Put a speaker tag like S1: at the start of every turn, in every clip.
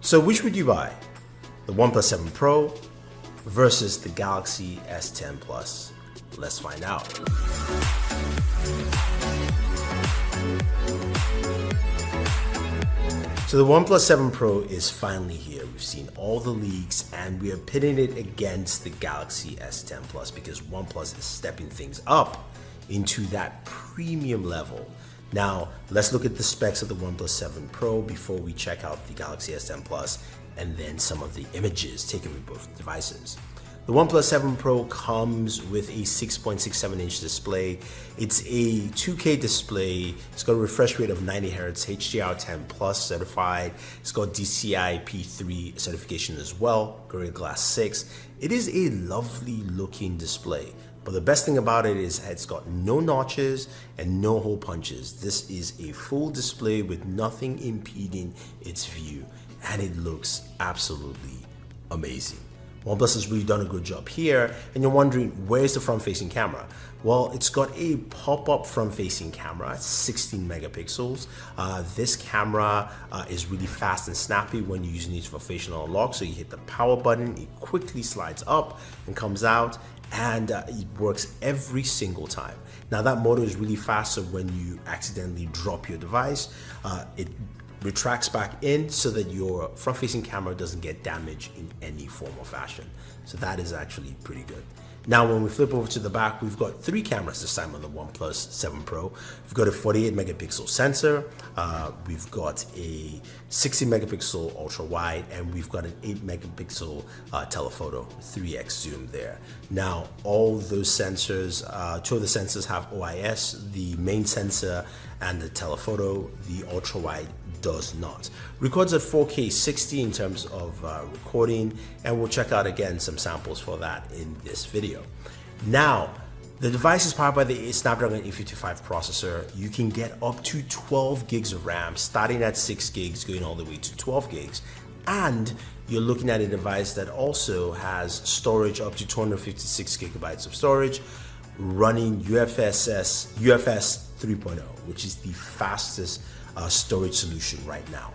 S1: So which would you buy? The OnePlus 7 Pro versus the Galaxy S10 Plus? Let's find out. So the OnePlus 7 Pro is finally here. We've seen all the leaks and we are pitting it against the Galaxy S10 Plus because OnePlus is stepping things up into that premium level. Now, let's look at the specs of the OnePlus 7 Pro before we check out the Galaxy S10 Plus and then some of the images taken with both devices. The OnePlus 7 Pro comes with a 6.67-inch display. It's a 2K display. It's got a refresh rate of 90 Hz, HDR10 Plus certified. It's got DCI P3 certification as well, Gorilla Glass 6. It is a lovely looking display. But the best thing about it is it's got no notches and no hole punches. This is a full display with nothing impeding its view, and it looks absolutely amazing. OnePlus has really done a good job here, and you're wondering, where's the front-facing camera? Well, it's got a pop-up front-facing camera, 16 megapixels. This camera is really fast and snappy when you're using it for facial unlock. So you hit the power button, it quickly slides up and comes out, and it works every single time. Now that motor is really fast, so when you accidentally drop your device, it retracts back in so that your front-facing camera doesn't get damaged in any form or fashion. So that is actually pretty good. Now when we flip over to the back, we've got three cameras this time on the OnePlus 7 Pro. We've got a 48 megapixel sensor, we've got a 60 megapixel ultra wide, and we've got an 8 megapixel telephoto, 3x zoom there. Now all those sensors, two of the sensors have OIS, the main sensor and the telephoto, the ultra wide does not. Records at 4K 60 in terms of recording, and we'll check out again some samples for that in this video. Now, the device is powered by the Snapdragon 855 processor. You can get up to 12 gigs of RAM, starting at 6 gigs, going all the way to 12 gigs. And you're looking at a device that also has storage up to 256 gigabytes of storage, running UFS 3.0, which is the fastest storage solution right now.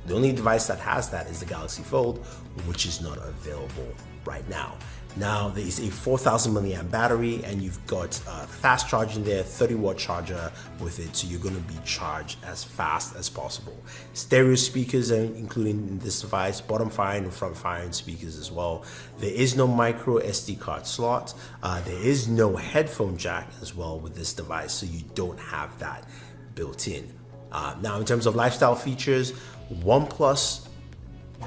S1: The only device that has that is the Galaxy Fold, which is not available right now. Now there is a 4,000 milliamp battery, and you've got fast charging there, 30-watt charger with it, so you're going to be charged as fast as possible. Stereo speakers are included in this device, bottom firing and front firing speakers as well. There is no micro SD card slot. There is no headphone jack as well with this device, so you don't have that built in. Now in terms of lifestyle features, OnePlus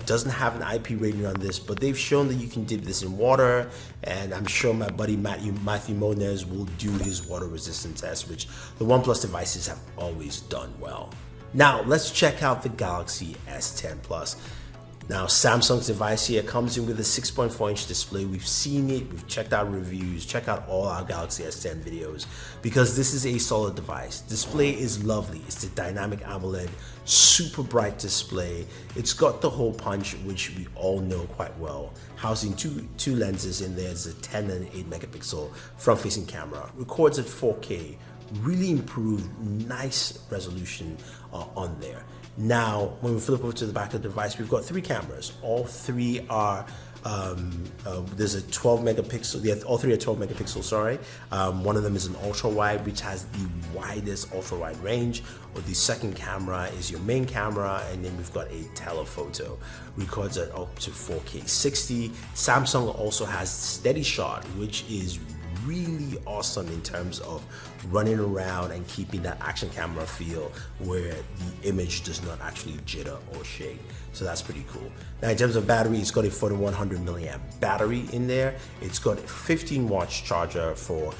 S1: doesn't have an IP rating on this, but they've shown that you can dip this in water, and I'm sure my buddy Matthew Moniz will do his water resistant test, which the OnePlus devices have always done well. Now let's check out the Galaxy S10 Plus. Now Samsung's device here comes in with a 6.4-inch display. We've seen it, we've checked out reviews, check out all our Galaxy S10 videos, because this is a solid device. Display is lovely. It's the dynamic AMOLED, super bright display. It's got the hole punch, which we all know quite well. Housing two lenses in there. There's a 10 and 8 megapixel front-facing camera. Records at 4K. Really improved, nice resolution on there. Now, when we flip over to the back of the device, we've got three cameras. All three are, there's a 12 megapixel, all three are 12 megapixels, sorry. One of them is an ultra wide, which has the widest ultra wide range. Or the second camera is your main camera, and then we've got a telephoto. Records at up to 4K 60. Samsung also has steady shot, which is really awesome in terms of running around and keeping that action camera feel where the image does not actually jitter or shake. So that's pretty cool. Now in terms of battery, it's got a 4100 milliamp battery in there. It's got a 15-watt charger for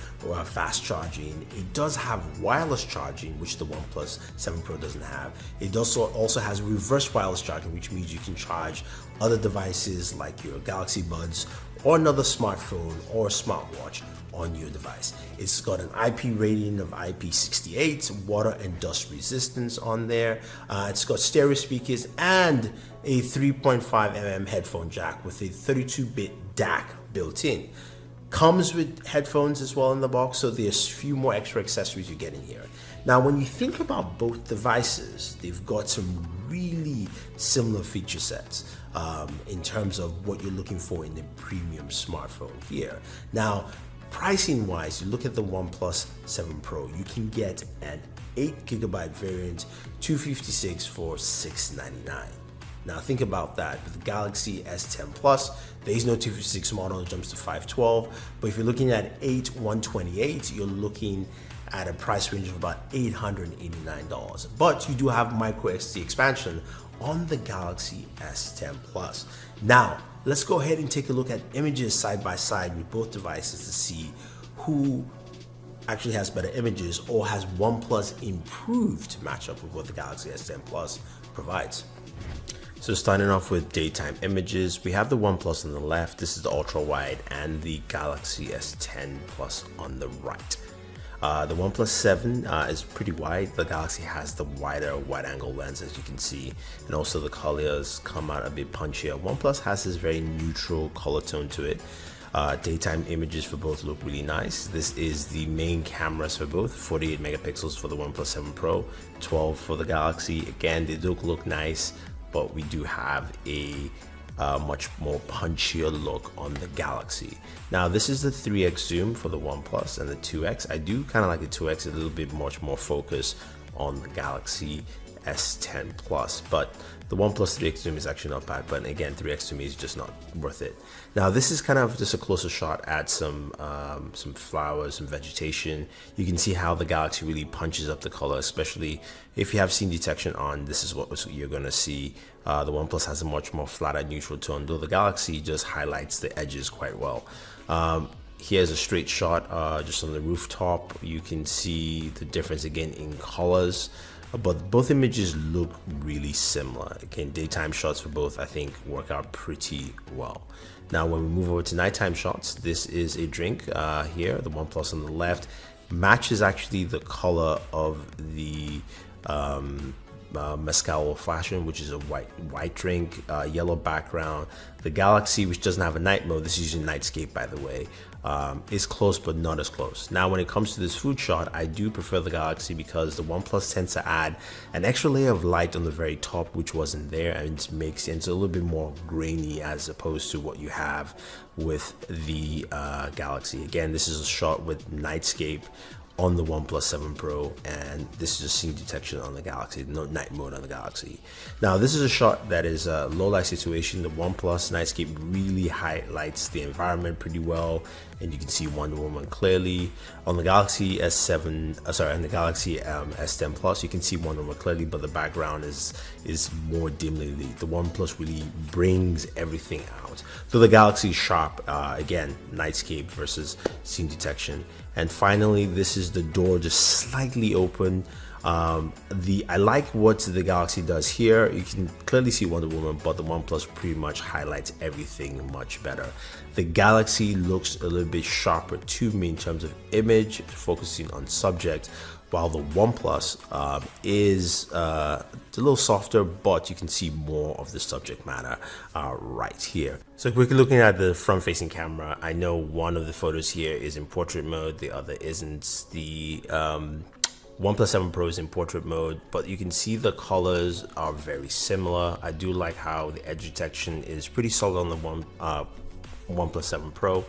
S1: fast charging. It does have wireless charging, which the OnePlus 7 Pro doesn't have. It also has reverse wireless charging, which means you can charge other devices like your Galaxy Buds or another smartphone or smartwatch on your device. It's got an IP rating of IP68, water and dust resistance on there. It's got stereo speakers and a 3.5mm headphone jack with a 32-bit DAC built in. Comes with headphones as well in the box, so there's a few more extra accessories you get in here. Now, when you think about both devices, they've got some really similar feature sets in terms of what you're looking for in the premium smartphone here. Now, pricing wise, you look at the OnePlus 7 Pro, you can get an 8GB variant, 256 for $699. Now think about that. With the Galaxy S10 Plus, there is no 256 model, it jumps to 512. But if you're looking at 128, you're looking at a price range of about $889. But you do have micro SD expansion on the Galaxy S10 Plus. Now, let's go ahead and take a look at images side by side with both devices to see who actually has better images or has OnePlus improved to match up with what the Galaxy S10 Plus provides. So starting off with daytime images, we have the OnePlus on the left, this is the ultra wide, and the Galaxy S10 Plus on the right. The OnePlus 7 is pretty wide. The Galaxy has the wider wide-angle lens, as you can see, and also the colors come out a bit punchier. OnePlus has this very neutral color tone to it. Daytime images for both look really nice. This is the main cameras for both, 48 megapixels for the OnePlus 7 Pro, 12 for the Galaxy. Again, they do look nice, but we do have a much more punchier look on the Galaxy. Now this is the 3x zoom for the OnePlus and the 2x. I do kind of like the 2x, a little bit much more focus on the Galaxy S10 Plus, but the OnePlus 3x zoom is actually not bad, but again 3x to me is just not worth it. Now this is kind of just a closer shot at some flowers, some vegetation. You can see how the Galaxy really punches up the color, especially if you have scene detection on. This is what you're going to see. The OnePlus has a much more flatter neutral tone, though the Galaxy just highlights the edges quite well. Here's a straight shot just on the rooftop. You can see the difference again in colors, but both images look really similar. Again, daytime shots for both I think work out pretty well. Now when we move over to nighttime shots, this is a drink here. The OnePlus on the left matches actually the color of the mezcal fashion, which is a white drink, yellow background. The Galaxy, which doesn't have a night mode, this is using Nightscape by the way, is close but not as close. Now when it comes to this food shot, I do prefer the Galaxy because the OnePlus tends to add an extra layer of light on the very top, which wasn't there, and it makes it a little bit more grainy as opposed to what you have with the Galaxy. Again, this is a shot with Nightscape on the OnePlus 7 Pro, and this is just scene detection on the Galaxy, no night mode on the Galaxy. Now this is a shot that is a low light situation. The OnePlus Nightscape really highlights the environment pretty well, and you can see Wonder Woman clearly. On the Galaxy S7, on the Galaxy S10 Plus, you can see Wonder Woman clearly, but the background is more dimly lit. The OnePlus really brings everything out. So the Galaxy is sharp, again, Nightscape versus scene detection. And finally, this is the door just slightly open. I like what the Galaxy does here. You can clearly see Wonder Woman, but the OnePlus pretty much highlights everything much better. The Galaxy looks a little bit sharper to me in terms of image, focusing on subject, while the OnePlus is a little softer, but you can see more of the subject matter right here. So quickly looking at the front-facing camera, I know one of the photos here is in portrait mode, the other isn't. The OnePlus 7 Pro is in portrait mode, but you can see the colors are very similar. I do like how the edge detection is pretty solid on the OnePlus 7 Pro.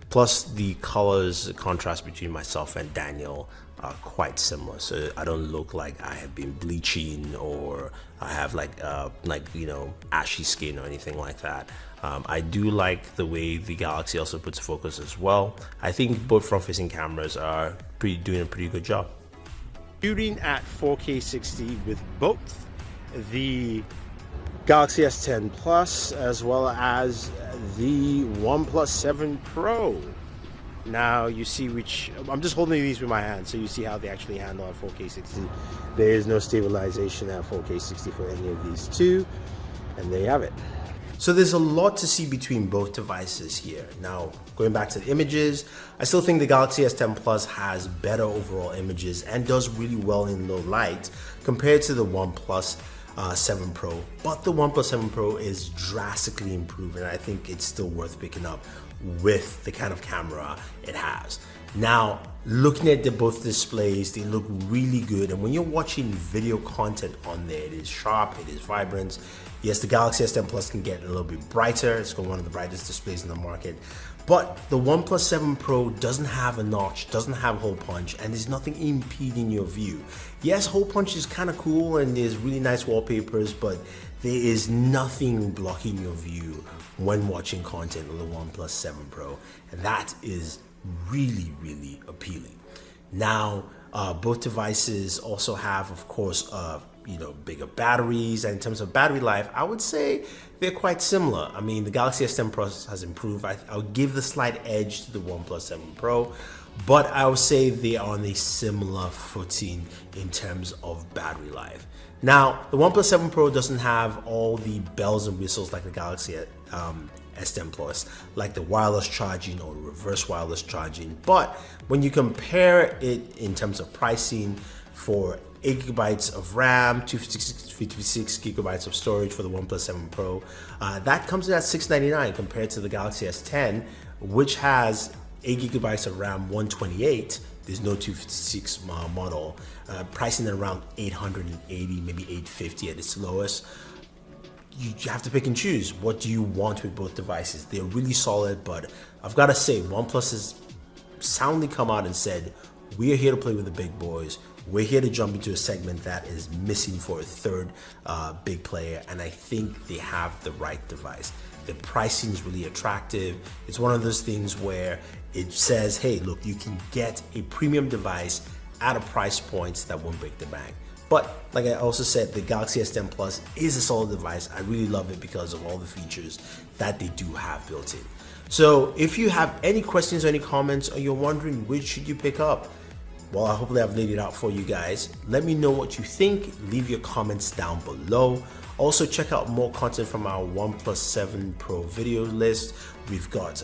S1: Plus the colors, the contrast between myself and Daniel are quite similar, so I don't look like I have been bleaching or I have like ashy skin or anything like that. I do like the way the Galaxy also puts focus as well. I think both front-facing cameras are doing a pretty good job. Shooting at 4K 60 with both the Galaxy S10 Plus as well as the OnePlus 7 Pro. Now you see which, I'm just holding these with my hand so you see how they actually handle at 4K 60. There is no stabilization at 4K 60 for any of these two, and there you have it. So there's a lot to see between both devices here. Now, going back to the images, I still think the Galaxy S10 Plus has better overall images and does really well in low light compared to the OnePlus 7 Pro. But the OnePlus 7 Pro is drastically improved, and I think it's still worth picking up with the kind of camera it has. Now, looking at both displays, they look really good. And when you're watching video content on there, it is sharp, it is vibrant. Yes, the Galaxy S10 Plus can get a little bit brighter. It's got one of the brightest displays in the market. But the OnePlus 7 Pro doesn't have a notch, doesn't have hole punch, and there's nothing impeding your view. Yes, hole punch is kind of cool and there's really nice wallpapers, but there is nothing blocking your view when watching content on the OnePlus 7 Pro. And that is really, really appealing. Now, both devices also have, of course, bigger batteries, and in terms of battery life, I would say they're quite similar. I mean, the Galaxy S10 Pro has improved. I'll give the slight edge to the OnePlus 7 Pro, but I would say they are on a similar footing in terms of battery life. Now, the OnePlus 7 Pro doesn't have all the bells and whistles like the Galaxy S10 Plus, like the wireless charging or reverse wireless charging. But when you compare it in terms of pricing, for 8 gigabytes of RAM, 256 gigabytes of storage for the OnePlus 7 Pro, that comes in at $699 compared to the Galaxy S10, which has 8 gigabytes of RAM, 128. There's no 256 model, pricing at around $880, maybe $850 at its lowest. You have to pick and choose. What do you want with both devices? They're really solid, but I've got to say, OnePlus has soundly come out and said, we are here to play with the big boys. We're here to jump into a segment that is missing for a third big player, and I think they have the right device. The pricing is really attractive. It's one of those things where it says, hey, look, you can get a premium device at a price point that won't break the bank. But like I also said, the Galaxy S10 Plus is a solid device. I really love it because of all the features that they do have built in. So if you have any questions or any comments, or you're wondering which should you pick up, well, hopefully I've laid it out for you guys. Let me know what you think. Leave your comments down below. Also, check out more content from our OnePlus 7 Pro video list. We've got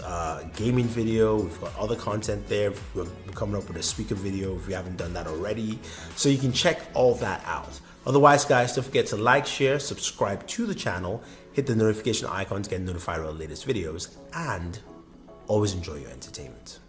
S1: gaming video, we've got other content there. We're coming up with a speaker video if you haven't done that already. So you can check all that out. Otherwise, guys, don't forget to like, share, subscribe to the channel, hit the notification icon to get notified of our latest videos, and always enjoy your entertainment.